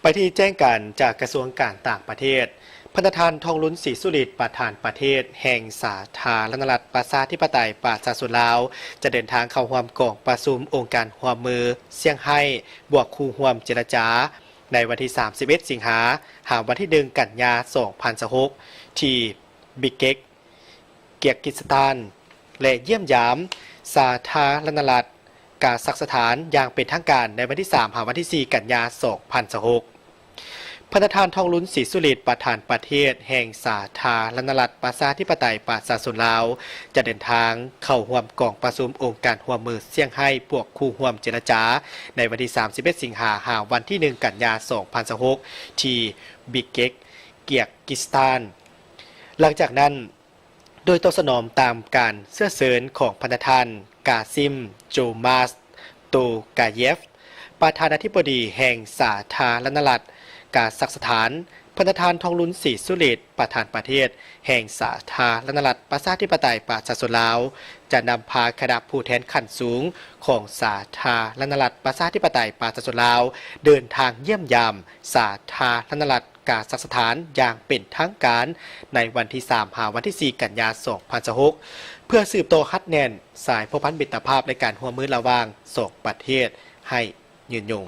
ไปที่แจ้งการจากกระทรวงการต่างประเทศพันธทานทองลุ้นศรีสุริตประธานประเทศแห่งสาธารณรัฐประชาธิปไตยประชาชนลาวจะเดินทางเข้าร่วมกองประชุมองค์การร่วมมือเซี่ยงไฮ้บวกคู่ร่วมเจรจาในวันที่31 สิงหาหาวันที่1 กันยายน 2026ที่บิเกกเกียร์กิสถานและเยี่ยมยามสาธารณรัฐกาซัคสถานอย่างเป็นทางการในวันที่3หาวันที่4 กันยายน 2026พันธทานทองลุ้นศรีสุริตประธานประเทศแห่งสาธารณรัฐประชาธิปไตยประชาชนลาวจะเดินทางเข้าร่วมกองประชุมองค์การร่วมมือเซี่ยงไฮ้พวกคู่ร่วมเจรจาในวันที่31 สิงหาหาวันที่1 กันยายน 2026ที่บิเกกเกียร์กิสถานหลังจากนั้นโดยตอบสนองตามการเสื้อเสริญของพันธทานกาซิมโจมาสโตกาเยฟประธานาธิบดีแห่งสาธารณรัฐกาซัคสถานพันธทานทองลุ้นศรีสุริตประธานประเทศแห่งสาธารณรัฐประชาธิปไตยประชาชนลาวจะนำพาคณะผู้แทนขั้นสูงของสาธารณรัฐประชาธิปไตยประชาชนลาวเดินทางเยี่ยมยามสาธารณรัฐกาซัคสถานอย่างเป็นทางการในวันที่3หาวันที่4 กันยายน 2026เพื่อสืบโตฮัดแน่นสายพบพันธ์มิตรภาพในการร่วมมือระหว่าง2 ประเทศให้ยืนยง